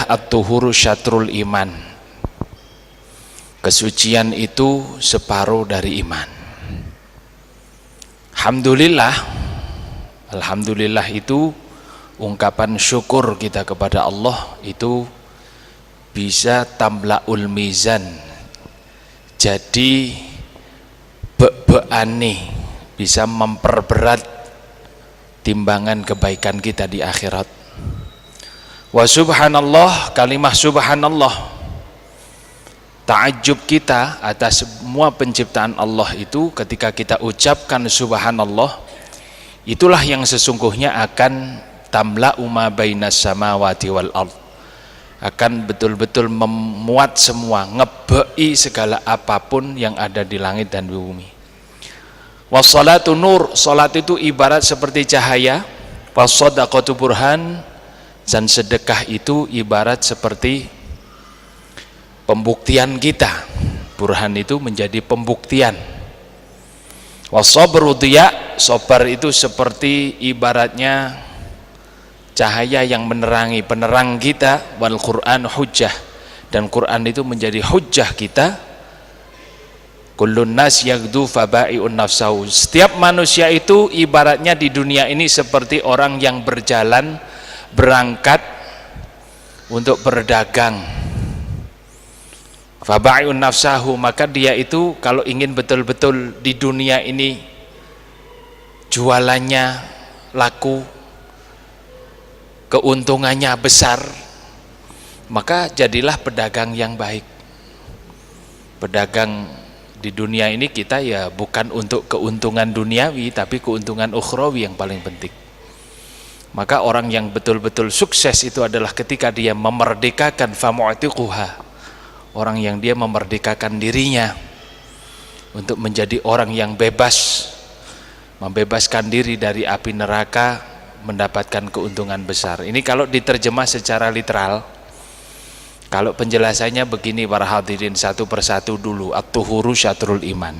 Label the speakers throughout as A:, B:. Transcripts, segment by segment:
A: adalah at-tuhuru syatrul iman. Kesucian itu separuh dari iman. Alhamdulillah. Alhamdulillah itu ungkapan syukur kita kepada Allah, itu bisa tamla'ul mizan. Jadi be'ani bisa memperberat timbangan kebaikan kita di akhirat. Wa subhanallah, kalimah subhanallah, ta'ajub kita atas semua penciptaan Allah itu, ketika kita ucapkan subhanallah, itulah yang sesungguhnya akan tamla'u ma bainas samawati wal ard, akan betul-betul memuat semua, ngebei segala apapun yang ada di langit dan bumi. Wassalatu nur, salat itu ibarat seperti cahaya. Wassadaqatu burhan, dan sedekah itu ibarat seperti pembuktian kita. Burhan itu menjadi pembuktian. Wassabru diya, sabar itu seperti ibaratnya cahaya yang menerangi, penerang kita. Wal Quran hujjah, dan Quran itu menjadi hujjah kita. Kullun nas yaghdu faba'i'un nafsahu, setiap manusia itu ibaratnya di dunia ini seperti orang yang berjalan, berangkat untuk berdagang. Faba'i'un nafsahu, maka dia itu kalau ingin betul-betul di dunia ini jualannya laku, keuntungannya besar, maka jadilah pedagang yang baik. Pedagang di dunia ini kita ya bukan untuk keuntungan duniawi, tapi keuntungan ukhrawi yang paling penting. Maka orang yang betul-betul sukses itu adalah ketika dia memerdekakan famu'tiquha, orang yang dia memerdekakan dirinya untuk menjadi orang yang bebas, membebaskan diri dari api neraka, mendapatkan keuntungan besar. Ini kalau diterjemah secara literal. Kalau penjelasannya begini para hadirin, satu persatu dulu. At-tuhuru syatrul iman.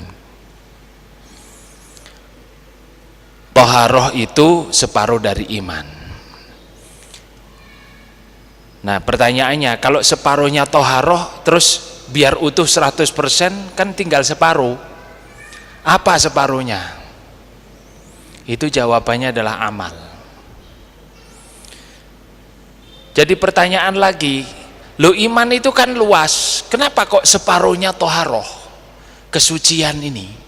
A: Toharoh itu separuh dari iman. Nah pertanyaannya, kalau separuhnya toharoh terus biar utuh 100%, kan tinggal separuh. Apa separuhnya? Itu jawabannya adalah amal. Jadi pertanyaan lagi, lo iman itu kan luas, kenapa kok separuhnya toharoh, kesucian ini?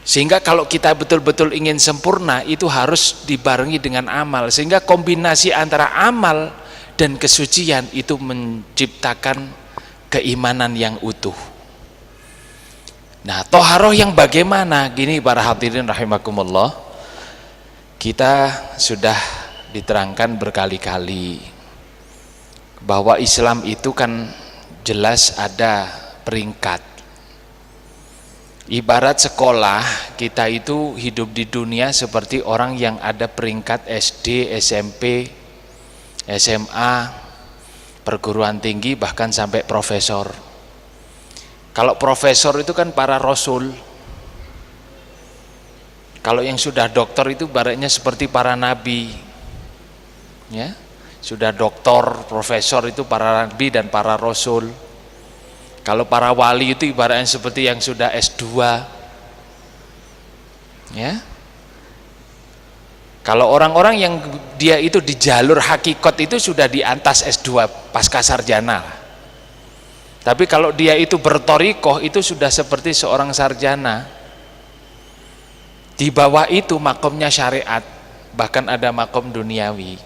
A: Sehingga kalau kita betul-betul ingin sempurna, itu harus dibarengi dengan amal, sehingga kombinasi antara amal dan kesucian itu menciptakan keimanan yang utuh. Nah toharoh yang bagaimana? Gini para hadirin rahimakumullah, kita sudah diterangkan berkali-kali bahwa Islam itu kan jelas ada peringkat. Ibarat sekolah, kita itu hidup di dunia seperti orang yang ada peringkat SD, SMP, SMA, perguruan tinggi, bahkan sampai profesor. Kalau profesor itu kan para rasul. Kalau yang sudah doktor itu ibaratnya seperti para nabi. Ya, sudah doktor, profesor itu para nabi dan para rasul. Kalau para wali itu ibaratnya seperti yang sudah S2. Ya. Kalau orang-orang yang dia itu di jalur hakikat itu sudah di atas S2 pasca sarjana. Tapi kalau dia itu bertorikoh itu sudah seperti seorang sarjana. Di bawah itu makomnya syariat, bahkan ada makom duniawi.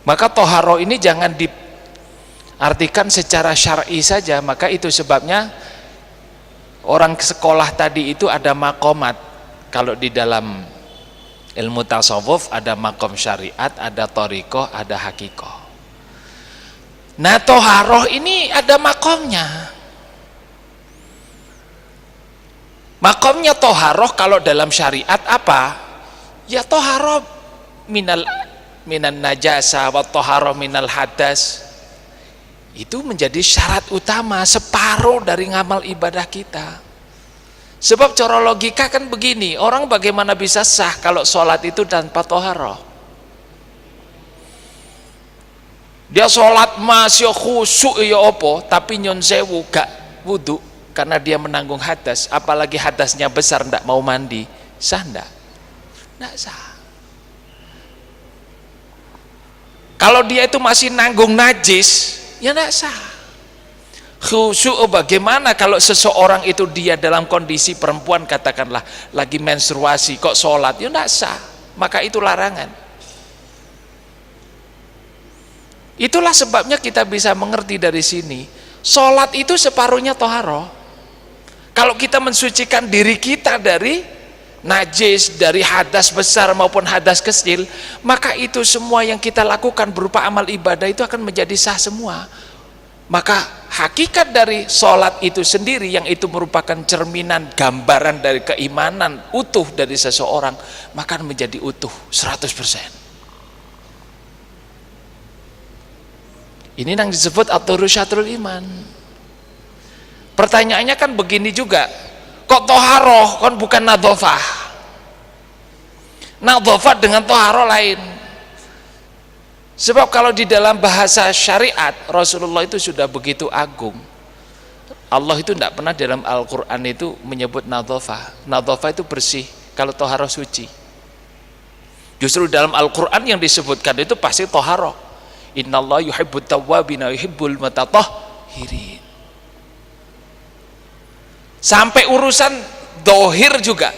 A: Maka toharoh ini jangan diartikan secara syar'i saja. Maka itu sebabnya orang sekolah tadi itu ada makomat. Kalau di dalam ilmu tasawuf ada makom syariat, ada torikoh, ada hakikoh. Nah toharoh ini ada makomnya. Makomnya toharoh kalau dalam syariat apa? Ya toharoh minan najasa wa toharoh minal hadas, itu menjadi syarat utama, separuh dari ngamal ibadah kita. Sebab cara logika kan begini, orang bagaimana bisa sah kalau sholat itu tanpa toharoh? Dia sholat masih khusyuk ya opo, tapi nyon sewu gak wudhu karena dia menanggung hadas, apalagi hadasnya besar, ndak mau mandi, sah ndak? Ndak sah. Kalau dia itu masih nanggung najis, ya ndak sah. Khusyuk bagaimana kalau seseorang itu dia dalam kondisi perempuan, katakanlah lagi menstruasi kok sholat, ya ndak sah. Maka itu larangan. Itulah sebabnya kita bisa mengerti dari sini, sholat itu separuhnya toharoh. Kalau kita mensucikan diri kita dari najis, dari hadas besar maupun hadas kecil, maka itu semua yang kita lakukan berupa amal ibadah itu akan menjadi sah semua. Maka hakikat dari sholat itu sendiri, yang itu merupakan cerminan, gambaran dari keimanan utuh dari seseorang, maka menjadi utuh 100%. Ini yang disebut at-tuhuru syatrul iman. Pertanyaannya kan begini juga, kok toharoh kan bukan nadhofah? Nadhofah dengan toharoh lain. Sebab kalau di dalam bahasa syariat, Rasulullah itu sudah begitu agung. Allah itu tidak pernah dalam Al-Quran itu menyebut nadhofah. Nadhofah itu bersih, kalau toharoh suci. Justru dalam Al-Quran yang disebutkan itu pasti toharoh. Innallaha yuhibbut tawwabin wa yuhibbul mutatahhirin. Sampai urusan dohir juga.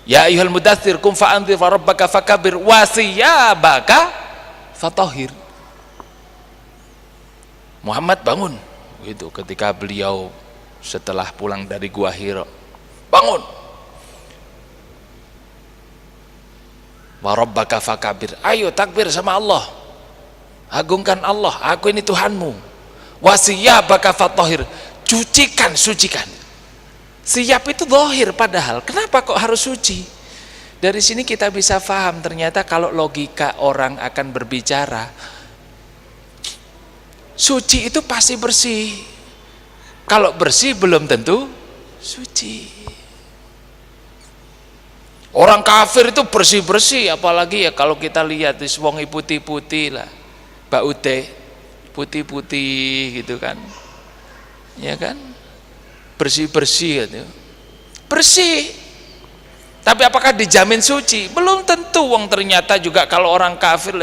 A: Ya ayyuhal mudaththir qum fa'anzir wa rabbaka fakabbir wa thiyabaka fatahhir. Muhammad bangun. Itu ketika beliau setelah pulang dari Gua Hira. Bangun. Wa rabbaka fakabbir. Ayo takbir sama Allah. Agungkan Allah, aku ini Tuhanmu. Wasiyabaka fatahhir, cucikan, sucikan. Siyab itu zahir padahal, kenapa kok harus suci? Dari sini kita bisa paham ternyata kalau logika orang akan berbicara, suci itu pasti bersih. Kalau bersih belum tentu suci. Orang kafir itu bersih-bersih, apalagi ya kalau kita lihat di wong putih-putih lah. Mbak Ute putih-putih gitu kan, ya kan, bersih-bersih gitu. Bersih, tapi apakah dijamin suci? Belum tentu. Wong ternyata juga kalau orang kafir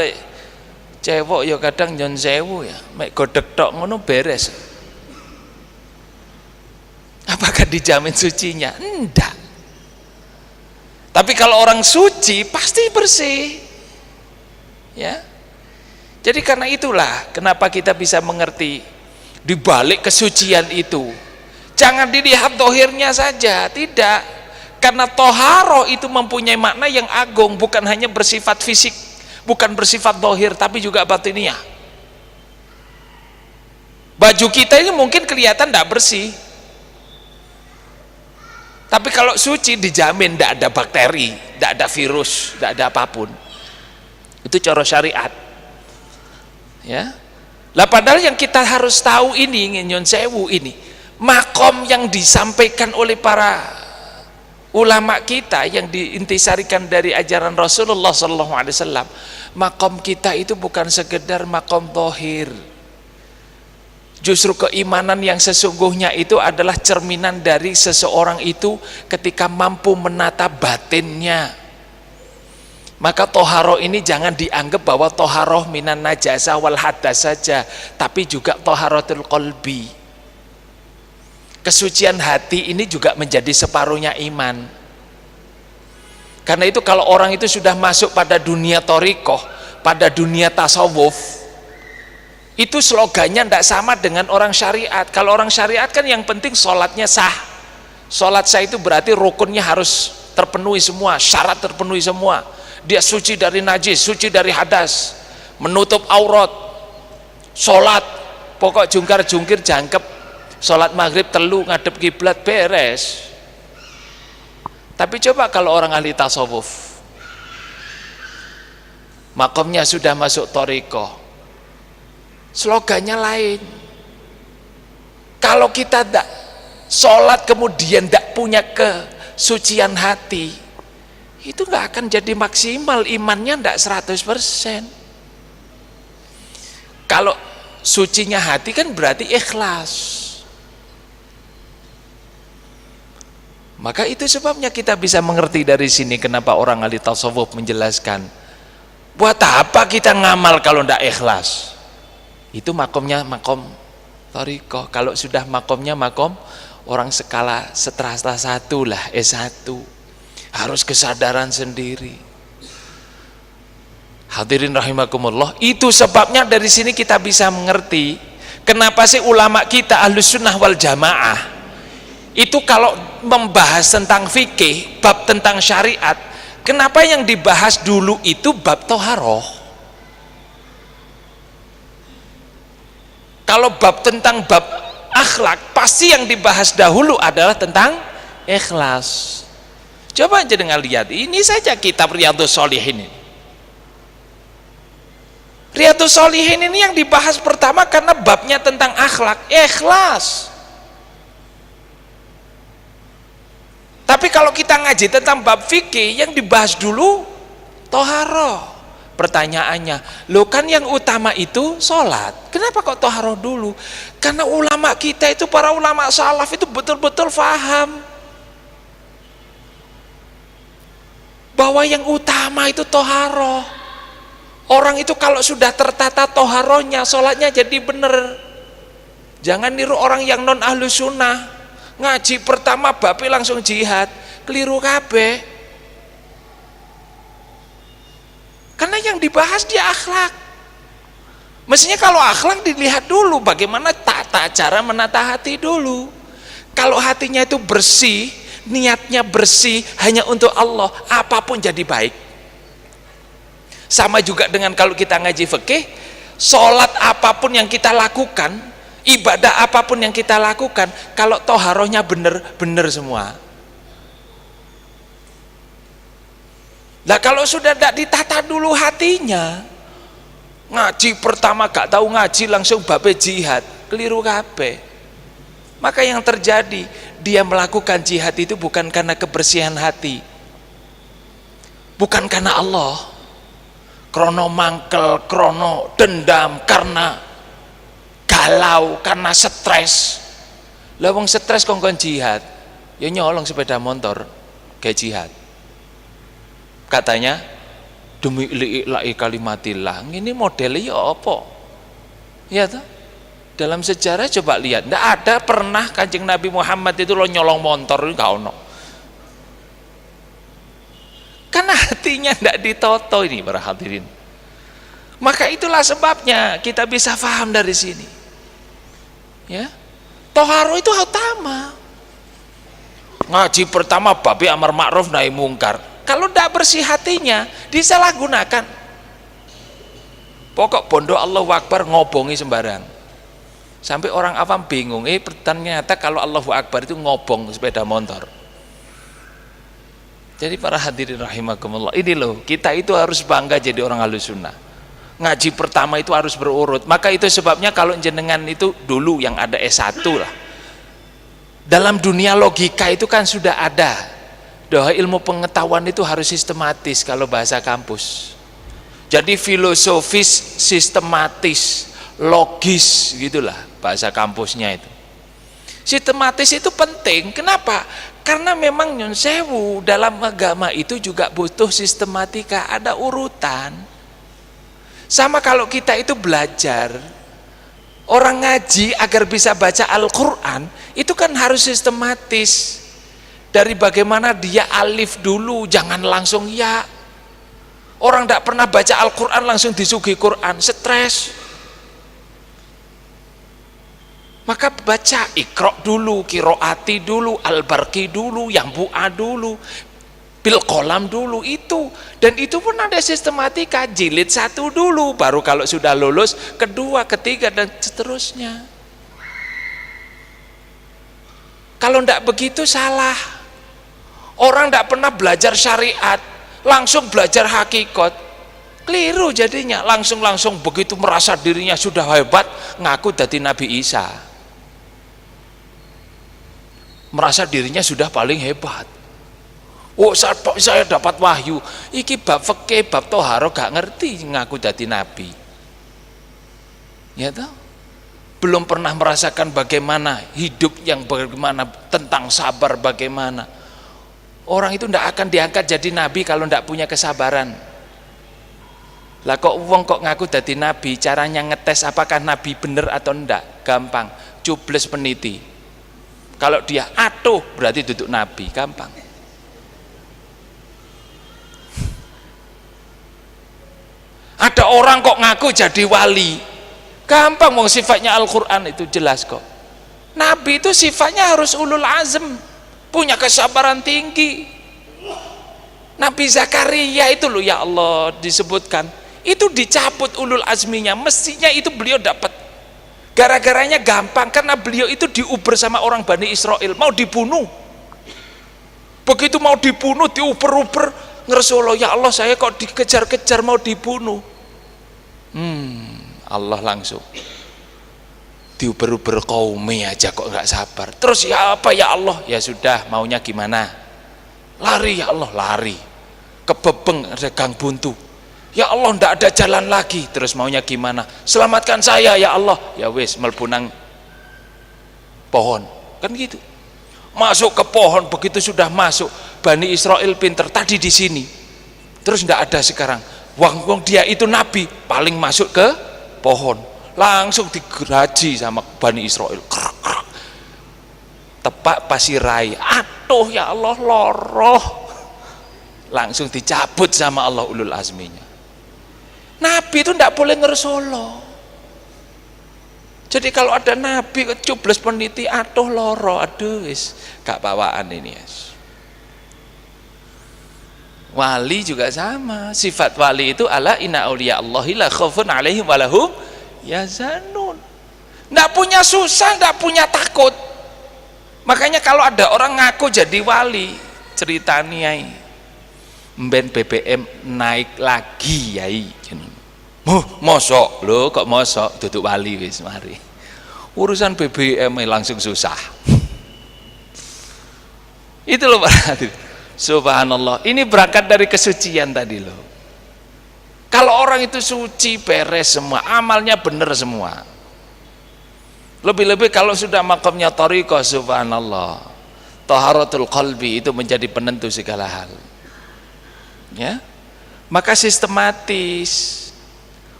A: cewek ya kadang nyon sewu ya, mek godhek tok ngono beres. Apakah dijamin sucinya? Enggak. Tapi kalau orang suci pasti bersih, ya. Jadi karena itulah kenapa kita bisa mengerti di balik kesucian itu. Jangan dilihat dohirnya saja, tidak. Karena toharoh itu mempunyai makna yang agung, bukan hanya bersifat fisik, bukan bersifat dohir, tapi juga batiniah. Baju kita ini mungkin kelihatan tidak bersih, tapi kalau suci dijamin tidak ada bakteri, tidak ada virus, tidak ada apapun. Itu cara syariat. Ya, lah padahal yang kita harus tahu ini, nyon sewu ini, makom yang disampaikan oleh para ulama kita yang diintisarikan dari ajaran Rasulullah SAW, makom kita itu bukan sekedar makom zahir. Justru keimanan yang sesungguhnya itu adalah cerminan dari seseorang itu ketika mampu menata batinnya. Maka toharoh ini jangan dianggap bahwa toharoh minan najasa wal hadas saja, tapi juga toharotul qalbi. Kesucian hati ini juga menjadi separuhnya iman. Karena itu kalau orang itu sudah masuk pada dunia thariqah, pada dunia tasawuf, itu slogannya tidak sama dengan orang syariat. Kalau orang syariat kan yang penting sholatnya sah. Sholat sah itu berarti rukunnya harus terpenuhi semua, syarat terpenuhi semua. Dia suci dari najis, suci dari hadas, menutup aurat, sholat pokok jungkar-jungkir jangkep, sholat maghrib telu ngadep kiblat beres. Tapi coba kalau orang ahli tasawuf, makomnya sudah masuk thariqah, slogannya lain. Kalau kita tidak sholat kemudian tidak punya kesucian hati, itu nggak akan jadi maksimal, imannya nggak 100%. Kalau sucinya hati kan berarti ikhlas. Maka itu sebabnya kita bisa mengerti dari sini kenapa orang ahli tasawuf menjelaskan, buat apa kita ngamal kalau tidak ikhlas? Itu makomnya makom thariqah. Kalau sudah makomnya makom orang skala strata 1 lah, S1, harus kesadaran sendiri. Hadirin rahimakumullah, itu sebabnya dari sini kita bisa mengerti kenapa sih ulama kita Ahlus Sunnah wal Jamaah itu kalau membahas tentang fikih, bab tentang syariat, kenapa yang dibahas dulu itu bab toharoh? Kalau bab tentang bab akhlak, pasti yang dibahas dahulu adalah tentang ikhlas. Coba aja dengan lihat, ini saja kitab Riyadhus Shalihin ini. Riyadhus Shalihin ini yang dibahas pertama karena babnya tentang akhlak, ikhlas. Tapi kalau kita ngaji tentang bab fikih, yang dibahas dulu toharoh. Pertanyaannya, lo kan yang utama itu sholat, kenapa kok toharoh dulu? Karena ulama kita itu, para ulama salaf itu betul-betul faham bahwa yang utama itu toharoh. Orang itu kalau sudah tertata toharohnya, sholatnya jadi bener. Jangan niru orang yang non ahlu sunnah, ngaji pertama babi langsung jihad, keliru kabeh. Karena yang dibahas dia akhlak. Mestinya kalau akhlak dilihat dulu bagaimana tata cara menata hati dulu. Kalau hatinya itu bersih, niatnya bersih hanya untuk Allah, apapun jadi baik. Sama juga dengan kalau kita ngaji fikih, sholat apapun yang kita lakukan, ibadah apapun yang kita lakukan, kalau toharohnya bener semua. Nah kalau sudah tidak ditata dulu hatinya, ngaji pertama gak tahu ngaji langsung babe jihad, keliru kabeh. Maka yang terjadi, dia melakukan jihad itu bukan karena kebersihan hati, bukan karena Allah, krono mangkel, krono dendam, karena galau, karena stres. Lah wong stres kongkon jihad, ya nyolong sepeda motor kayak jihad. Katanya demi li'ila'i kalimatillah. Ini modelnya ya apa? Ya tuh. Dalam sejarah coba lihat, ndak ada pernah Kanjeng Nabi Muhammad itu lo nyolong motor, enggak ono. Karena hatinya ndak ditoto ini para hadirin. Maka itulah sebabnya kita bisa paham dari sini. Ya, toharo itu utama. Ngaji pertama babi amar ma'ruf nahi mungkar. Kalau tidak bersih hatinya, disalahgunakan. Pokok pondok Allahu Akbar ngobongi sembarang. Sampai orang awam bingung, ternyata kalau Allahu Akbar itu ngobong sepeda motor. Jadi para hadirin rahimakumullah, ini loh, kita itu harus bangga jadi orang Ahlus Sunnah. Ngaji pertama itu harus berurut. Maka itu sebabnya kalau jenengan itu dulu yang ada S1 lah, dalam dunia logika itu kan sudah ada bahwa ilmu pengetahuan itu harus sistematis kalau bahasa kampus. Jadi filosofis, sistematis, logis gitulah bahasa kampusnya itu. Sistematis itu penting. Kenapa? Karena memang nyun sewu dalam agama itu juga butuh sistematika, ada urutan. Sama kalau kita itu belajar, orang ngaji agar bisa baca Al-Quran itu kan harus sistematis. Dari bagaimana dia alif dulu, jangan langsung ya. Orang tidak pernah baca Al-Quran langsung disuguhi Quran, stres. Maka baca Iqra dulu, Qiroati dulu, Al-Barqi dulu, yang Bu'a dulu, Bil Qalam dulu itu. Dan itu pun ada sistematika, jilid 1 dulu, baru kalau sudah lulus, kedua, ketiga, dan seterusnya. Kalau tidak begitu salah. Orang tidak pernah belajar syariat, langsung belajar hakikat, keliru jadinya. Langsung begitu merasa dirinya sudah hebat, ngaku jadi Nabi Isa, merasa dirinya sudah paling hebat. Oh saya dapat wahyu, iki bab fikih, bab toharo gak ngerti, ngaku jadi Nabi. ya toh, belum pernah merasakan bagaimana hidup yang bagaimana, tentang sabar bagaimana. Orang itu tidak akan diangkat jadi nabi kalau tidak punya kesabaran. Lah kok wong kok ngaku jadi nabi, caranya ngetes apakah nabi bener atau enggak, gampang, cubles peniti. Kalau dia atuh berarti duduk nabi, gampang. Ada orang kok ngaku jadi wali, gampang, wong sifatnya Al-Quran itu jelas kok. Nabi itu sifatnya harus ulul azm, punya kesabaran tinggi. Nabi Zakaria itu loh, ya Allah, disebutkan itu dicabut ulul azminya, mestinya itu beliau dapat. Gara-garanya gampang karena beliau itu diuber sama orang Bani Israel, mau dibunuh. Begitu mau dibunuh diuber-uber, ngersolo, ya Allah saya kok dikejar-kejar mau dibunuh. Allah langsung diuber-uber kaumi aja kok nggak sabar. Terus ya apa ya Allah, ya sudah maunya gimana, lari ya Allah, lari kebebeng ada gang buntu, ya Allah ndak ada jalan lagi. Terus maunya gimana, selamatkan saya ya Allah, ya wis mlebu nang pohon, kan gitu. Masuk ke pohon, begitu sudah masuk, Bani Israel pinter, tadi di sini terus ndak ada sekarang. Wong dia itu nabi, paling masuk ke pohon, langsung digeraji sama Bani Israel, tepak pasirai, atuh ya Allah loroh, langsung dicabut sama Allah ulul azminya. Nabi itu tidak boleh ngersolo. Jadi kalau ada nabi cubles peniti, atuh loro, aduh wis gak bawaan ini ya. Wali juga sama, sifat wali itu ala inna auliya Allahi la khaufun alaihim walahum yazanun. Nggak punya susah, nggak punya takut. Makanya kalau ada orang ngaku jadi wali, ceritanya mben BBM naik lagi yai. Mosok lo kok mosok duduk wali wis mari. Urusan BBM langsung susah. Itu loh Pak. Subhanallah, ini berangkat dari kesucian tadi loh. Kalau orang itu suci, beres semua, amalnya benar semua. Lebih-lebih kalau sudah makamnya thariqah, subhanallah, taharatul qalbi itu menjadi penentu segala hal. Ya, maka sistematis.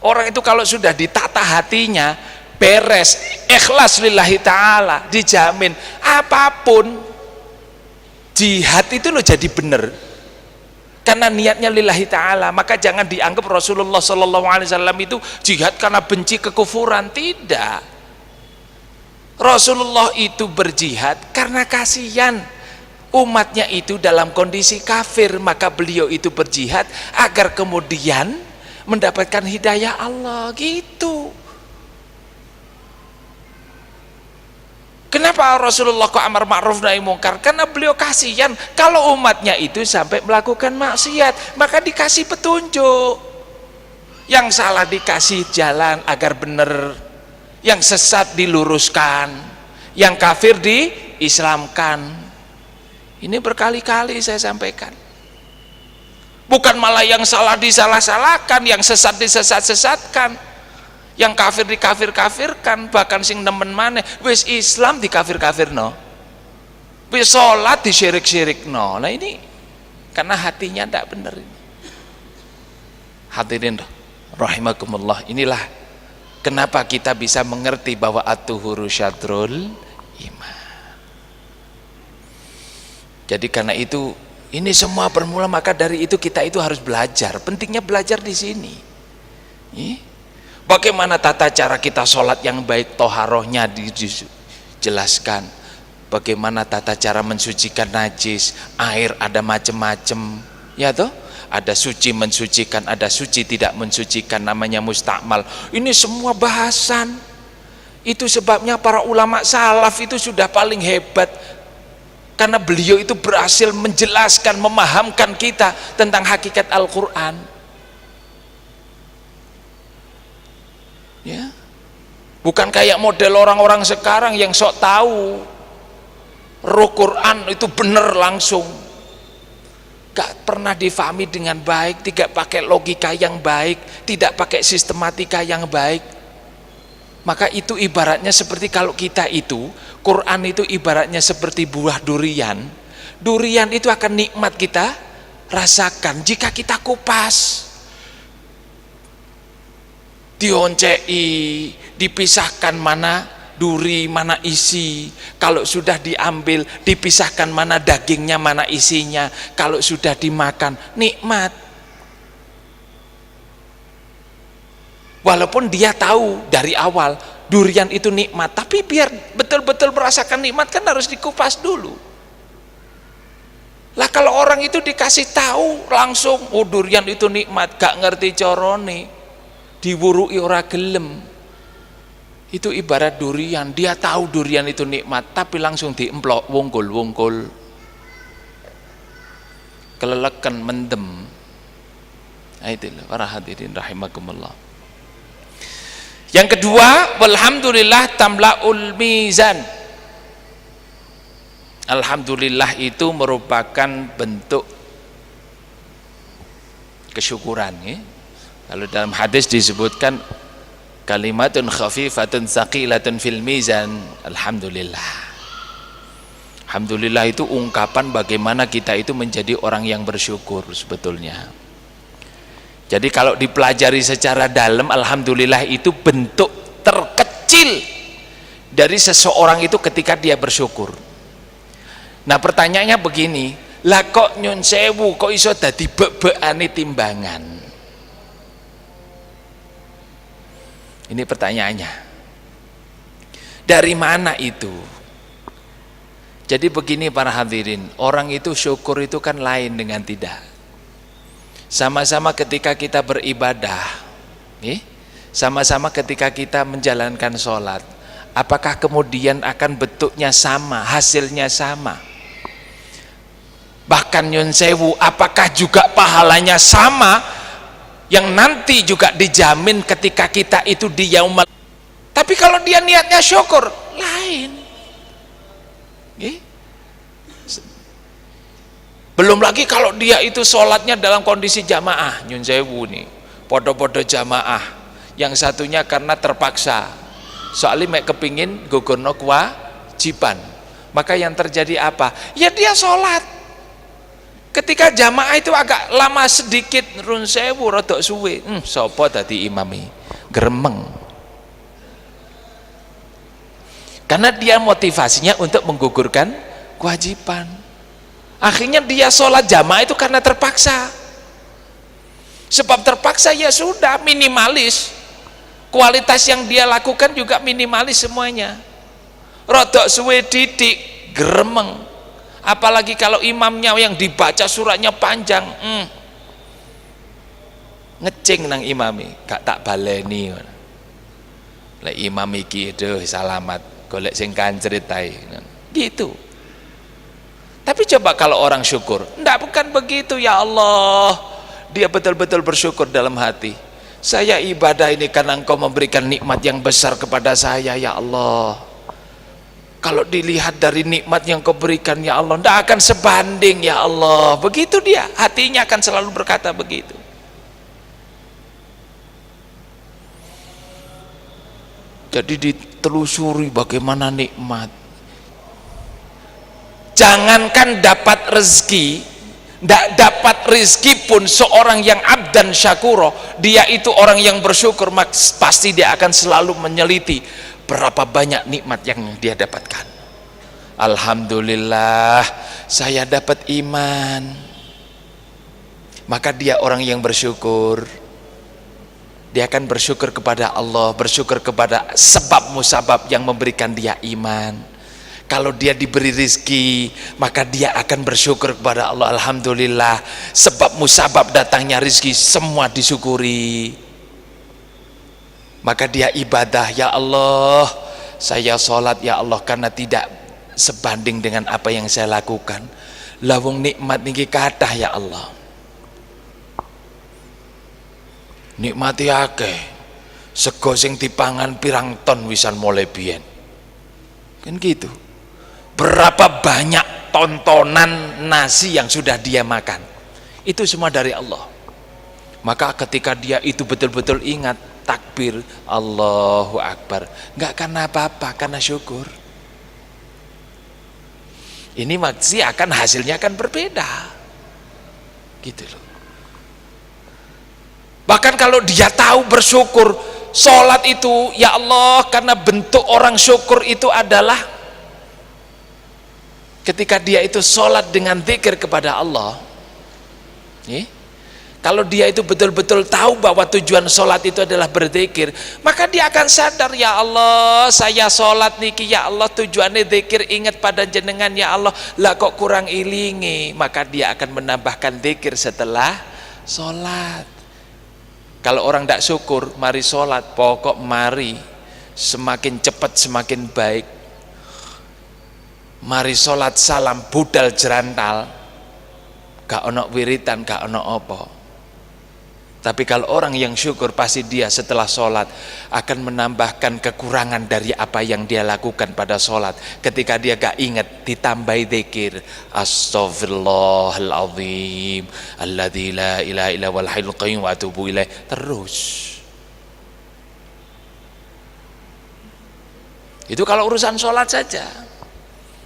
A: Orang itu kalau sudah ditata hatinya, beres, ikhlas lillahi ta'ala, dijamin apapun jihad itu loh jadi benar karena niatnya lillahi ta'ala. Maka jangan dianggap Rasulullah SAW itu jihad karena benci kekufuran, tidak. Rasulullah itu berjihad karena kasihan umatnya itu dalam kondisi kafir, maka beliau itu berjihad agar kemudian mendapatkan hidayah Allah, gitu. Kenapa Rasulullah kok amar ma'ruf nahi mungkar? Karena beliau kasihan kalau umatnya itu sampai melakukan maksiat, maka dikasih petunjuk. Yang salah dikasih jalan agar benar, yang sesat diluruskan, yang kafir diislamkan. Ini berkali-kali saya sampaikan. Bukan malah yang salah disalah-salahkan, yang sesat disesat-sesatkan, yang kafir dikafir-kafirkan, bahkan sing nemen maneh wis Islam dikafir-kafirno, wis sholat disyirik-syirikno. Nah ini karena hatinya tidak benar. Hadirin rahimakumullah, inilah kenapa kita bisa mengerti bahwa at-tuhuru syadrul iman. Jadi karena itu ini semua bermula, maka dari itu kita itu harus belajar. Pentingnya belajar di sini. Bagaimana tata cara kita sholat yang baik, toharohnya dijelaskan. Bagaimana tata cara mensucikan najis, air ada macam-macam, ya toh? Ada suci mensucikan, ada suci tidak mensucikan, namanya mustakmal. Ini semua bahasan. Itu sebabnya para ulama salaf itu sudah paling hebat, karena beliau itu berhasil menjelaskan, memahamkan kita tentang hakikat Al-Quran. Ya, bukan kayak model orang-orang sekarang yang sok tahu roh Quran itu benar langsung, gak pernah difahami dengan baik, tidak pakai logika yang baik, tidak pakai sistematika yang baik. Maka itu ibaratnya seperti kalau kita itu, Quran itu ibaratnya seperti buah durian. Durian itu akan nikmat kita rasakan jika kita kupas, dioncei, dipisahkan mana duri, mana isi. Kalau sudah diambil, dipisahkan mana dagingnya, mana isinya. Kalau sudah dimakan, nikmat. Walaupun dia tahu dari awal durian itu nikmat, tapi biar betul-betul merasakan nikmat kan harus dikupas dulu. Lah kalau orang itu dikasih tahu langsung, oh durian itu nikmat, gak ngerti corone, diwurui ora gelem. Itu ibarat durian, dia tahu durian itu nikmat, tapi langsung diemplok, wungkul, kelelekan, mendem. Nah itulah para hadirin rahimakumullah. Yang kedua, walhamdulillah tamlaul mizan. Alhamdulillah itu merupakan bentuk kesyukuran, ya. Kalau dalam hadis disebutkan kalimatun khafifatun tsaqilatun fil mizan, alhamdulillah. Alhamdulillah itu ungkapan bagaimana kita itu menjadi orang yang bersyukur sebetulnya. Jadi kalau dipelajari secara dalam, alhamdulillah itu bentuk terkecil dari seseorang itu ketika dia bersyukur. Nah pertanyaannya begini, lah kok nyun sewu kok iso dadi bebekane timbangan? Ini pertanyaannya. Dari mana itu? Jadi begini para hadirin, orang itu syukur itu kan lain dengan tidak. Sama-sama ketika kita beribadah, sama-sama ketika kita menjalankan sholat, apakah kemudian akan bentuknya sama, hasilnya sama? Bahkan nyun sewu, apakah juga pahalanya sama yang nanti juga dijamin ketika kita itu di yaumul. Tapi kalau dia niatnya syukur, lain. Belum lagi kalau dia itu sholatnya dalam kondisi jamaah, nyun sewu nih, podo-podo jamaah. Yang satunya karena terpaksa, soalnya mek kepingin gugurno kewajiban. Maka yang terjadi apa? Ya dia sholat. Ketika jamaah itu agak lama sedikit, nyun sewu rodok suwe, sopo tadi imami, gremeng. Karena dia motivasinya untuk menggugurkan kewajiban. Akhirnya dia sholat jamaah itu karena terpaksa. Sebab terpaksa ya sudah, minimalis. Kualitas yang dia lakukan juga minimalis semuanya. Rodok suwe didik, gremeng. Apalagi kalau imamnya yang dibaca suratnya panjang, ngecing nang imami, gak tak baleni. Lah imam iki aduh salamat, golek sing kancrit ae. Gitu. Tapi coba kalau orang syukur, enggak, bukan begitu ya Allah. Dia betul-betul bersyukur dalam hati. Saya ibadah ini karena Engkau memberikan nikmat yang besar kepada saya ya Allah. Kalau dilihat dari nikmat yang Kau berikan ya Allah, enggak akan sebanding ya Allah. Begitu dia, hatinya akan selalu berkata begitu. Jadi ditelusuri bagaimana nikmat. Jangankan dapat rezeki, tidak dapat rezeki pun seorang yang abdan syakuro, dia itu orang yang bersyukur, pasti dia akan selalu meneliti berapa banyak nikmat yang dia dapatkan. Alhamdulillah saya dapat iman. Maka dia orang yang bersyukur. Dia akan bersyukur kepada Allah, bersyukur kepada sebab musabab yang memberikan dia iman. Kalau dia diberi rizki, maka dia akan bersyukur kepada Allah. Alhamdulillah, sebab musabab datangnya rizki semua disyukuri. Maka dia ibadah, ya Allah, saya sholat ya Allah karena tidak sebanding dengan apa yang saya lakukan. Lawung nikmat niki kathah ya Allah. Nikmati akeh, sego sing dipangan pirang ton wisan mulai biyen. Kan gitu. Berapa banyak tontonan nasi yang sudah dia makan, itu semua dari Allah. Maka ketika dia itu betul-betul ingat, takbir, Allahu Akbar. Enggak karena apa-apa, karena syukur. Ini masih akan hasilnya akan berbeda. Gitu loh. Bahkan kalau dia tahu bersyukur, sholat itu, ya Allah, karena bentuk orang syukur itu adalah ketika dia itu sholat dengan zikir kepada Allah. Kalau dia itu betul-betul tahu bahwa tujuan sholat itu adalah berzikir, maka dia akan sadar, ya Allah, saya sholat niki, ya Allah, tujuannya zikir, ingat pada jenengan, ya Allah, lah kok kurang ilingi, maka dia akan menambahkan zikir setelah sholat. Kalau orang tidak syukur, mari sholat, pokok mari semakin cepat semakin baik. Mari sholat salam budal jerantal, gak ono wiritan, gak ono apa. Tapi kalau orang yang syukur, pasti dia setelah sholat akan menambahkan kekurangan dari apa yang dia lakukan pada sholat. Ketika dia gak ingat, ditambahi dzikir, astaghfirullahaladzim alladzi la ilaha illa huwal hayyul qayyum wa atubu ilaih. Terus itu kalau urusan sholat saja.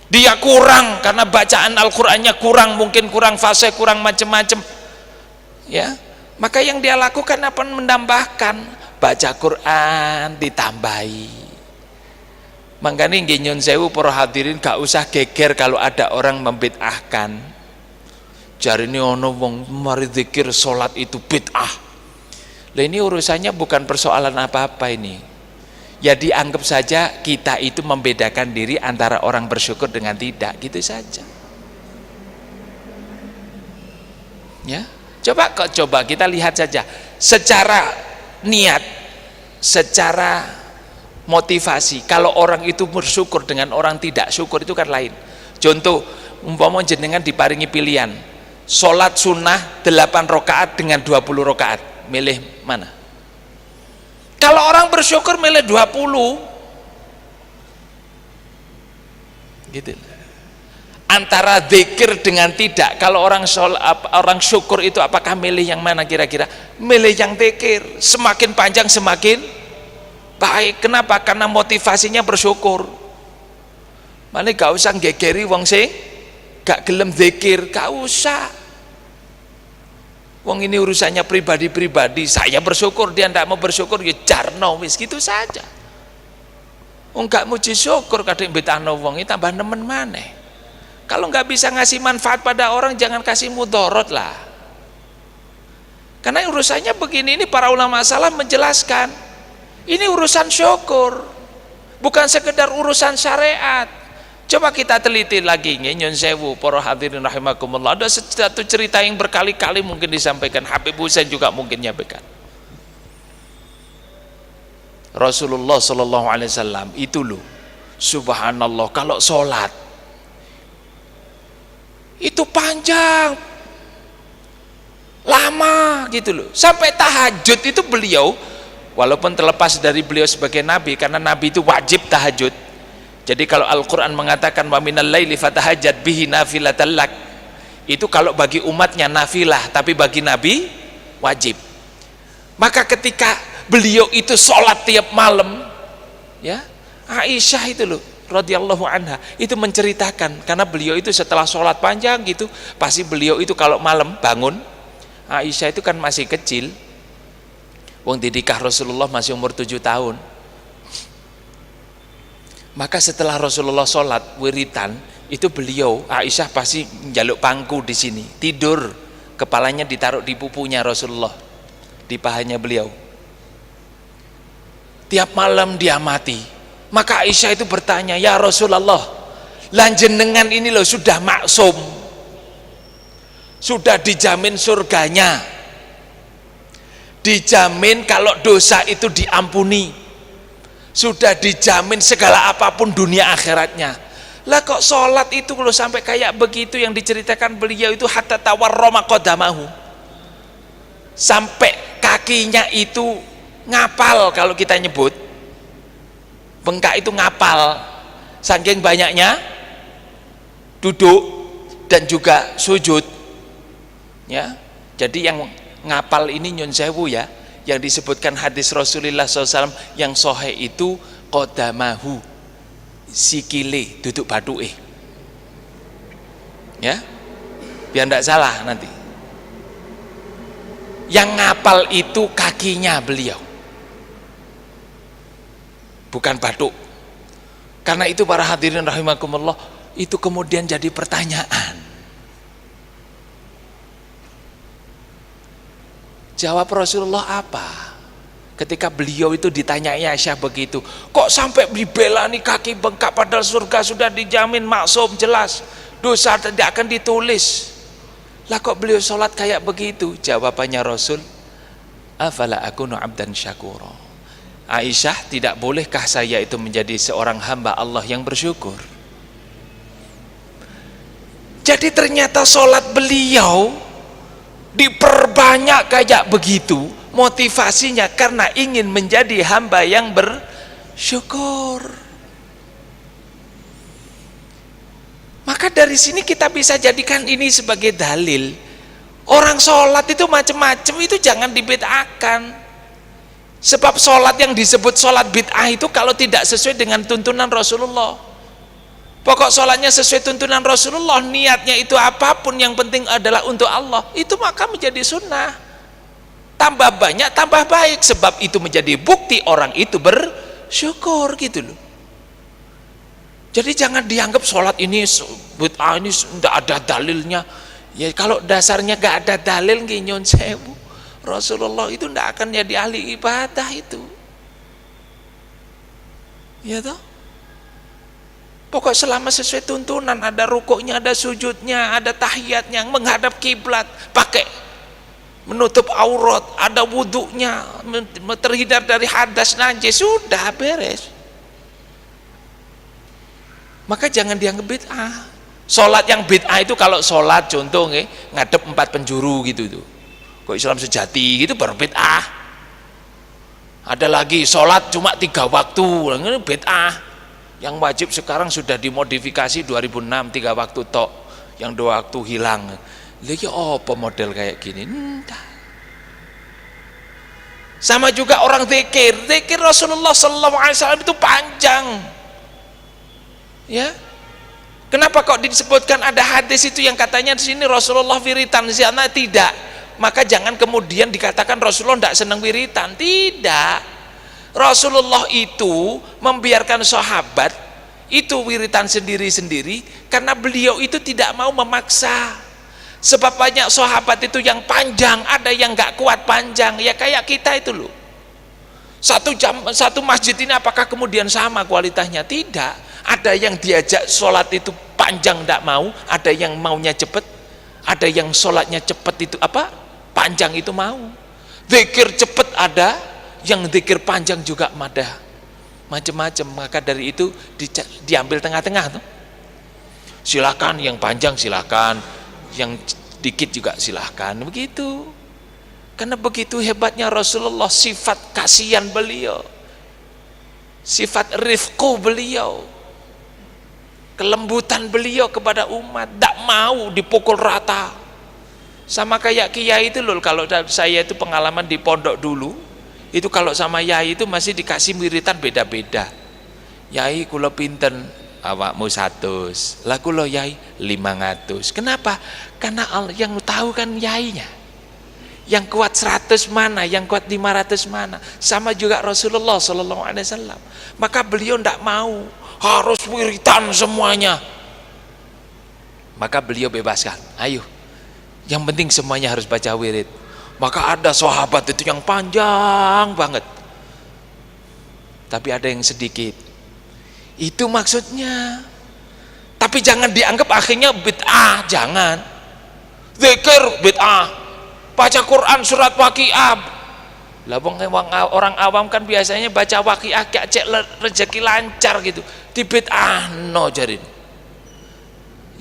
A: Dia kurang karena bacaan Al-Qur'annya kurang, mungkin kurang fase, kurang macam-macam, ya, maka yang dia lakukan apa? Menambahkan, baca Quran ditambahi. Makanya nggih nyun sewu para hadirin, gak usah geger kalau ada orang membid'ahkan. Jarine ono wong mari zikir salat itu bid'ah. Lah ini urusannya bukan persoalan apa-apa ini. Ya dianggap saja kita itu membedakan diri antara orang bersyukur dengan tidak, gitu saja. Ya. Coba kita lihat saja secara niat, secara motivasi. Kalau orang itu bersyukur dengan orang tidak syukur itu kan lain. Contoh, umpama jenengan diparingi pilihan, sholat sunnah 8 rakaat dengan 20 rakaat, milih mana? Kalau orang bersyukur milih 20. Gitu. Antara zikir dengan tidak, kalau orang syukur itu apakah milih yang mana kira-kira? Milih yang zikir, semakin panjang semakin baik. Kenapa? Karena motivasinya bersyukur. Mana gak usah gegeri wong sing gak gelem zikir, gak usah. Wong ini urusannya pribadi-pribadi, saya bersyukur, dia ndak mau bersyukur, ya jarno wis, gitu saja. Wong gak muji syukur kadang betahno wong ini tambah nemen maneh. Kalau nggak bisa ngasih manfaat pada orang, jangan kasih mudorot lah. Karena urusannya begini, ini para ulama salaf menjelaskan, ini urusan syukur, bukan sekedar urusan syariat. Coba kita teliti lagi, nyun sewu para hadirin rahimakumullah. Ada satu cerita yang berkali-kali mungkin disampaikan, Habib Husain juga mungkin nyampaikan. Rasulullah Shallallahu Alaihi Wasallam itu loh, subhanallah, kalau sholat itu panjang, lama gitu loh, sampai tahajud itu beliau, walaupun terlepas dari beliau sebagai nabi, karena nabi itu wajib tahajud. Jadi kalau Al-Quran mengatakan wa minal laili fatahajjad bihi nafilatan lak, itu kalau bagi umatnya nafilah, tapi bagi nabi wajib. Maka ketika beliau itu sholat tiap malam, ya, Aisyah itu loh radhiyallahu anha itu menceritakan, karena beliau itu setelah sholat panjang gitu, pasti beliau itu kalau malam bangun, Aisyah itu kan masih kecil, wong didikah Rasulullah masih umur 7 tahun, maka setelah Rasulullah sholat wiritan itu beliau, Aisyah pasti jaluk pangku di sini, tidur, kepalanya ditaruh di pupunya Rasulullah, di pahanya beliau, tiap malam dia mati. Maka Aisyah itu bertanya, ya Rasulullah, lanjenengan ini loh sudah maksum, sudah dijamin surganya, dijamin kalau dosa itu diampuni, sudah dijamin segala apapun dunia akhiratnya. Lah kok sholat itu loh sampai kayak begitu, yang diceritakan beliau itu hatta tawarroma qadamahu, sampai kakinya itu ngapal, kalau kita nyebut bengkak itu ngapal, saking banyaknya duduk dan juga sujud, ya. Jadi yang ngapal ini nyun sewu ya, yang disebutkan hadis Rasulullah SAW yang sahih itu qadamahu, sikile duduk baduke, ya biar tidak salah nanti. Yang ngapal itu kakinya beliau, bukan batuk. Karena itu para hadirin rahimakumullah, itu kemudian jadi pertanyaan. Jawab Rasulullah apa? Ketika beliau itu ditanyai Aisyah begitu, kok sampai dibela nih kaki bengkak padahal surga sudah dijamin maksum jelas, dosa tidak akan ditulis. Lah kok beliau sholat kayak begitu? Jawabannya Rasul, afala akunu abdan syakura. Aisyah, tidak bolehkah saya itu menjadi seorang hamba Allah yang bersyukur? Jadi ternyata sholat beliau diperbanyak kayak begitu, motivasinya karena ingin menjadi hamba yang bersyukur. Maka dari sini kita bisa jadikan ini sebagai dalil. Orang sholat itu macam-macam, itu jangan dibid'ahkan. Sebab sholat yang disebut sholat bid'ah itu kalau tidak sesuai dengan tuntunan Rasulullah. Pokok sholatnya sesuai tuntunan Rasulullah, niatnya itu apapun yang penting adalah untuk Allah, itu maka menjadi sunnah. Tambah banyak tambah baik, sebab itu menjadi bukti orang itu bersyukur gitu loh. Jadi jangan dianggap sholat ini bid'ah, ini tidak ada dalilnya. Ya kalau dasarnya gak ada dalil, nyon sewu, Rasulullah itu tidak akan jadi ahli ibadah itu. Ya toh? Pokok selama sesuai tuntunan, ada rukuknya, ada sujudnya, ada tahiyatnya, menghadap kiblat, pakai menutup aurat, ada wudhunya, terhindar dari hadas najis, sudah beres. Maka jangan dianggap bid'ah. Sholat yang bid'ah itu kalau sholat contoh ngadep 4 penjuru gitu tuh. Kok Islam sejati gitu baru bid'ah. Ada lagi sholat cuma 3 waktu, ini bid'ah. Yang wajib sekarang sudah dimodifikasi 2006 3 waktu tok, yang 2 waktu hilang. Lah ya apa model kayak gini? Entah. Sama juga orang zikir Rasulullah SAW itu panjang. Ya. Kenapa kok disebutkan ada hadis itu yang katanya di sini Rasulullah wiritan, di sana tidak? Maka jangan kemudian dikatakan Rasulullah tidak senang wiritan. Tidak. Rasulullah itu membiarkan sahabat itu wiritan sendiri-sendiri karena beliau itu tidak mau memaksa. Sebab banyak sahabat itu yang panjang, ada yang gak kuat panjang, ya kayak kita itu loh. 1 jam, 1 masjid ini apakah kemudian sama kualitasnya? Tidak. Ada yang diajak sholat itu panjang tidak mau, ada yang maunya cepet, ada yang sholatnya cepet itu panjang itu mau. Zikir cepet ada, yang zikir panjang juga ada, macam-macam. Maka dari itu diambil tengah-tengah tuh. Silakan yang panjang silakan, yang dikit juga silakan, begitu. Karena begitu hebatnya Rasulullah, sifat kasihan beliau, sifat rifqu beliau, kelembutan beliau kepada umat, tidak mau dipukul rata. Sama kayak kiai itu loh, kalau saya itu pengalaman di pondok dulu, itu kalau sama yai itu masih dikasih wiritan beda-beda. Yai kula pinten, awakmu 100, lah kula yai 500. Kenapa? Karena yang tahu kan yainya. Yang kuat 100 mana, yang kuat 500 mana. Sama juga Rasulullah SAW. Maka beliau tidak mau harus wiritan semuanya. Maka beliau bebaskan, ayo, yang penting semuanya harus baca wirid. Maka ada sahabat itu yang panjang banget, tapi ada yang sedikit. Itu maksudnya. Tapi jangan dianggap akhirnya bid'ah, jangan. Zikir bid'ah, baca Quran surat Waqiah. Lah orang awam kan biasanya baca Waqiah kayak cek rezeki lancar gitu. Di bid'ah no jarin.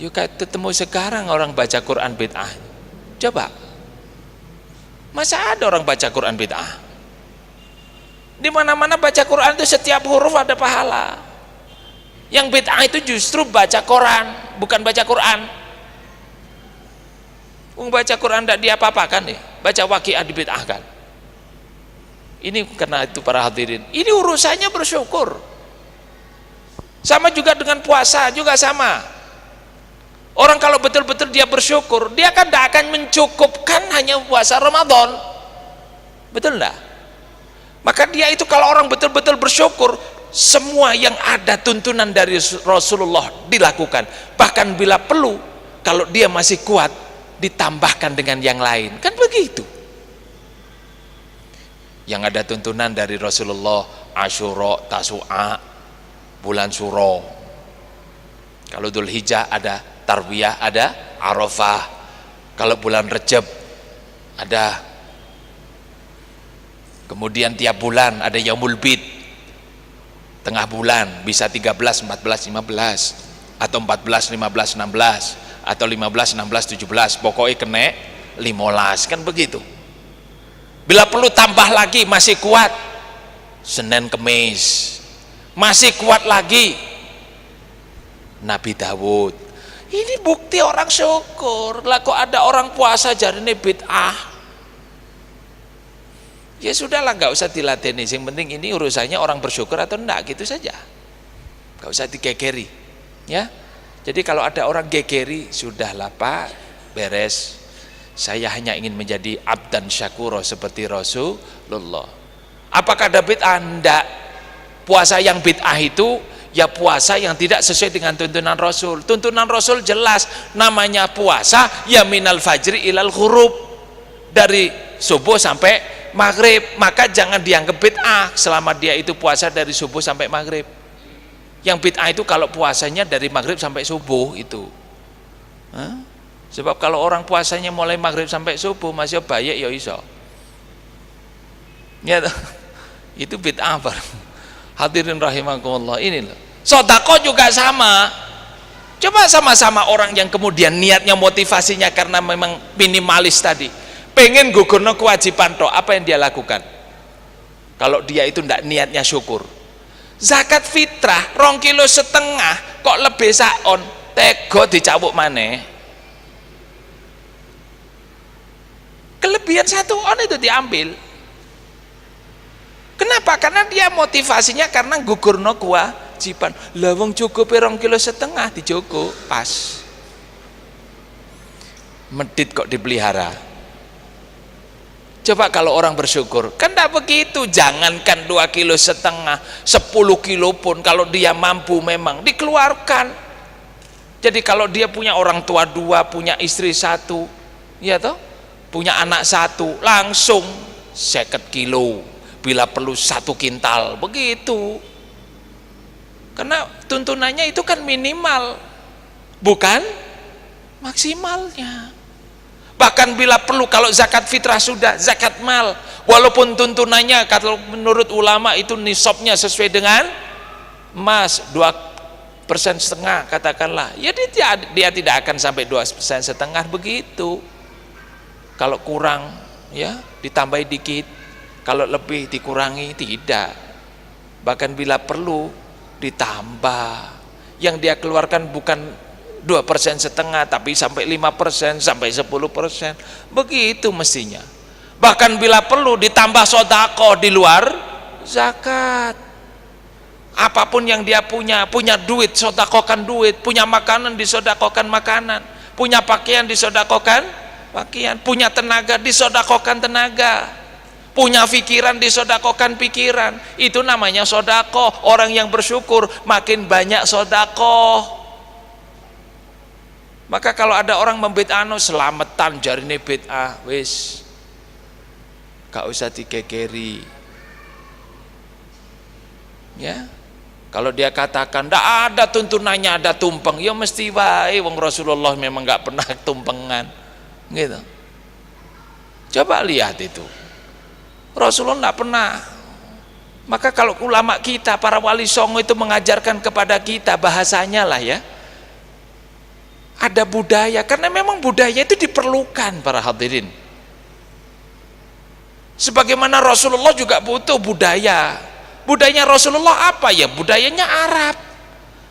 A: Yuk ketemu sekarang orang baca Quran bid'ah. Coba. Masa ada orang baca Quran bid'ah? Di mana-mana baca Quran itu setiap huruf ada pahala. Yang bid'ah itu justru baca Quran, bukan baca Quran. Baca Quran tidak diapa-apakan nih, baca Waqiah dibid'ahkan. Ini karena itu para hadirin, ini urusannya bersyukur. Sama juga dengan puasa, juga sama. Orang kalau betul-betul dia bersyukur, dia kan tidak akan mencukupkan hanya puasa Ramadan, betul enggak? Maka dia itu kalau orang betul-betul bersyukur, semua yang ada tuntunan dari Rasulullah dilakukan, bahkan bila perlu kalau dia masih kuat ditambahkan dengan yang lain, kan begitu. Yang ada tuntunan dari Rasulullah, Asyura, Tasu'a, bulan Suro. Kalau Dzulhijjah ada Tarwiyah, ada Arafah. Kalau bulan Rejab ada, kemudian tiap bulan ada Yaumul Bid, tengah bulan bisa 13, 14, 15 atau 14, 15, 16 atau 15, 16, 17, pokoknya kena 15, kan begitu. Bila perlu tambah lagi masih kuat, Senin Kemis masih kuat lagi, Nabi Dawud. Ini bukti orang syukur. Lah kok ada orang puasa jarine bid'ah, ya sudahlah, nggak usah dilateni. Yang penting ini urusannya orang bersyukur atau enggak, gitu saja, nggak usah digegeri ya. Jadi kalau ada orang gegeri, sudahlah Pak, beres. Saya hanya ingin menjadi abdan syakuro seperti Rasulullah. Apakah ada bid'ah? Enggak. Puasa yang bid'ah itu ya puasa yang tidak sesuai dengan tuntunan Rasul. Tuntunan Rasul jelas, namanya puasa ya minal fajri ilal ghurub, dari subuh sampai maghrib. Maka jangan dianggap bid'ah selama dia itu puasa dari subuh sampai maghrib. Yang bid'ah itu kalau puasanya dari maghrib sampai subuh itu. Sebab kalau orang puasanya mulai maghrib sampai subuh masih baik ya iso. Ya, itu bid'ah. Hadirin rahimakumullah, ini loh. Sedekah juga sama. Coba sama-sama orang yang kemudian niatnya motivasinya karena memang minimalis tadi, pengen gugurno kewajiban toh, apa yang dia lakukan? Kalau dia itu ndak niatnya syukur. Zakat fitrah 2,5 kilo kok lebih saon, tego dicabuk maneh. Kelebihan 1 on itu diambil. Kenapa? Karena dia motivasinya karena gugurno kewajiban. Lah wong cukup 2,5 kilo dijogo pas. Medit kok dipelihara. Coba kalau orang bersyukur, kan tidak begitu. Jangankan 2,5 kilo, 10 kilo pun kalau dia mampu memang dikeluarkan. Jadi kalau dia punya orang tua 2, punya istri 1, ya toh, punya anak 1, langsung 50 kilo, bila perlu 1 kintal, begitu. Karena tuntunannya itu kan minimal, bukan maksimalnya. Bahkan bila perlu, kalau zakat fitrah sudah, zakat mal, walaupun tuntunannya kalau menurut ulama itu nisabnya sesuai dengan emas 2,5% katakanlah, ya dia tidak akan sampai 2,5% begitu. Kalau kurang ya ditambah dikit, kalau lebih dikurangi, tidak. Bahkan bila perlu ditambah. Yang dia keluarkan bukan 2,5% tapi sampai 5%, sampai 10%, begitu mestinya. Bahkan bila perlu ditambah sedekah di luar zakat. Apapun yang dia punya duit sedekahkan duit, punya makanan disedekahkan makanan, punya pakaian disedekahkan pakaian, punya tenaga disedekahkan tenaga, punya pikiran disedekahkan pikiran. Itu namanya sedekah. Orang yang bersyukur makin banyak sedekah. Maka kalau ada orang membid'ahno selamatan jarine bid'ah, wis gak usah dikekeri ya. Kalau dia katakan ndak ada tuntunannya, ada tumpeng, ya mesti wae wong Rasulullah memang gak pernah tumpengan gitu. Coba lihat itu, Rasulullah tidak pernah. Maka kalau ulama kita, para wali songo itu mengajarkan kepada kita bahasanya lah ya, ada budaya, karena memang budaya itu diperlukan para hadirin. Sebagaimana Rasulullah juga butuh budaya. Budayanya Rasulullah apa ya? Budayanya Arab.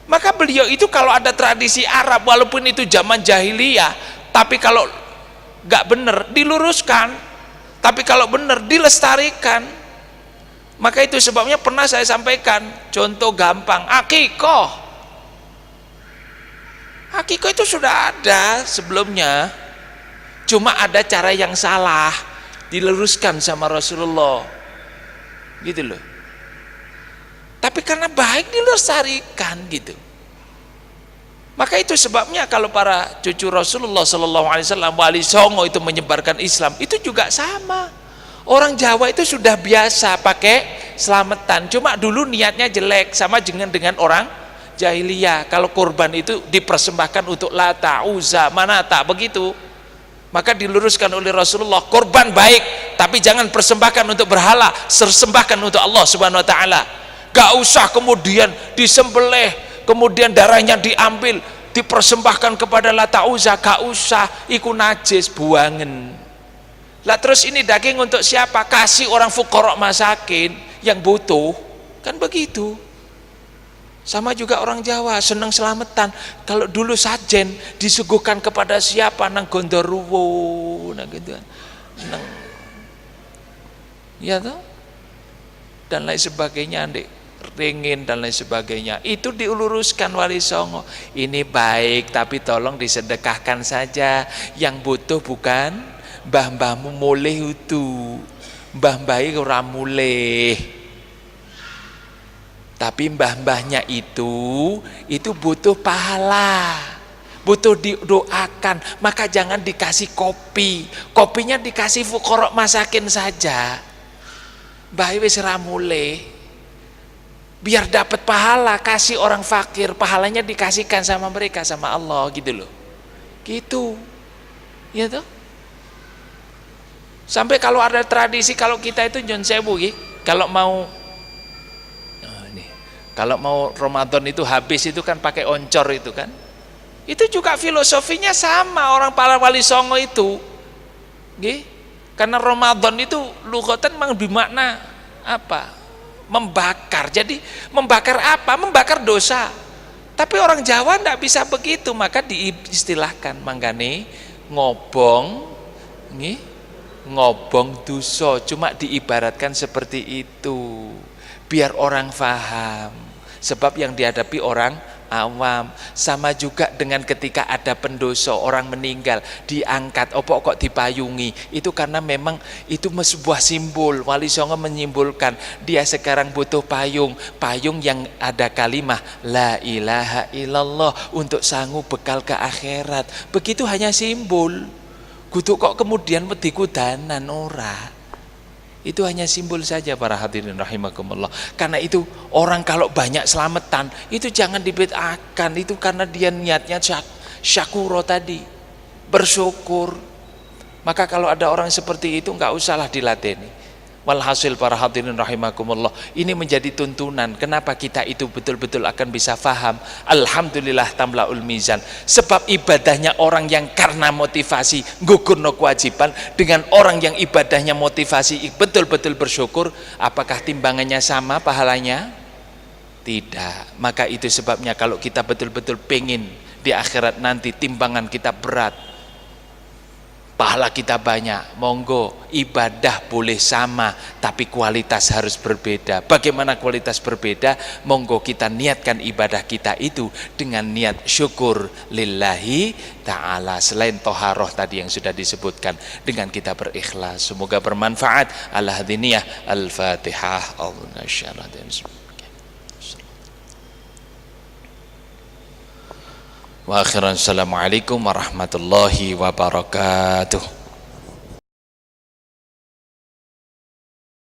A: Maka beliau itu kalau ada tradisi Arab, walaupun itu zaman jahiliyah, tapi kalau gak benar diluruskan, tapi kalau benar dilestarikan. Maka itu sebabnya pernah saya sampaikan contoh gampang, akikoh. Akikoh itu sudah ada sebelumnya, cuma ada cara yang salah, diluruskan sama Rasulullah gitu loh. Tapi karena baik dilestarikan gitu. Maka itu sebabnya kalau para cucu Rasulullah SAW, wali songo itu menyebarkan Islam, itu juga sama. Orang Jawa itu sudah biasa pakai selamatan, cuma dulu niatnya jelek, sama dengan orang jahiliyah. Kalau kurban itu dipersembahkan untuk Lata, Uzza, Manata, begitu. Maka diluruskan oleh Rasulullah, kurban baik, tapi jangan persembahkan untuk berhala, persembahkan untuk Allah Subhanahu wa taala. Gak usah kemudian disembelih, kemudian darahnya diambil, dipersembahkan kepada Lata, Uzza, gak usah, iku najis, buangen. Lah terus ini daging untuk siapa? Kasih orang fuqara masakin yang butuh, kan begitu. Sama juga orang Jawa senang selamatan. Kalau dulu sajen disuguhkan kepada siapa? Nang Gondoruwo, nang gitu, nang, ya toh, dan lain sebagainya, Dek, ringin dan lain sebagainya. Itu diuluruskan Wali Songo. Ini baik, tapi tolong disedekahkan saja. Yang butuh bukan mbah-mbahmu mulih itu, mbah-mbahi ora mulih, tapi mbah-mbahnya itu butuh pahala, butuh didoakan. Maka jangan dikasih kopi, kopinya dikasih fuqara masakin saja. Mbah wis ora mulih, biar dapat pahala, kasih orang fakir, pahalanya dikasihkan sama mereka, sama Allah gitu loh, gitu ya toh. Sampai kalau ada tradisi, kalau kita itu Nyon Sewu, kalau mau Ramadan itu habis itu kan pakai oncor itu kan, itu juga filosofinya sama orang para wali songo itu, karena Ramadan itu lughatan memang bermakna apa? Membakar. Jadi membakar apa? Membakar dosa. Tapi orang Jawa tidak bisa begitu, maka diistilahkan manggane ngobong, ngobong dosa, cuma diibaratkan seperti itu biar orang faham, sebab yang dihadapi orang awam. Sama juga dengan ketika ada pendosa, orang meninggal diangkat, opo kok dipayungi, itu karena memang itu sebuah simbol. Wali Songo menyimpulkan dia sekarang butuh payung, payung yang ada kalimah la ilaha illallah untuk sanggup bekal ke akhirat. Begitu, hanya simbol. Kudu kok kemudian wedi kudanan, ora. Itu hanya simbol saja para hadirin rahimakumullah. Karena itu orang kalau banyak selamatan itu jangan dibid'ahkan, itu karena dia niatnya syakuro tadi, bersyukur. Maka kalau ada orang seperti itu enggak usahlah diladeni. Walhasil para hadirin rahimakumullah, ini menjadi tuntunan kenapa kita itu betul-betul akan bisa faham. Alhamdulillah tamlaul mizan. Sebab ibadahnya orang yang karena motivasi gugurno kewajiban dengan orang yang ibadahnya motivasi betul-betul bersyukur, apakah timbangannya sama pahalanya? Tidak. Maka itu sebabnya kalau kita betul-betul pengen di akhirat nanti timbangan kita berat, pahala kita banyak, monggo, ibadah boleh sama tapi kualitas harus berbeda. Bagaimana kualitas berbeda? Monggo kita niatkan ibadah kita itu dengan niat syukur lillahi ta'ala, selain toharoh tadi yang sudah disebutkan, dengan kita berikhlas. Semoga bermanfaat. Al-Hadiniyah Al-Fatihah. Wa akhiran, assalamualaikum warahmatullahi wabarakatuh.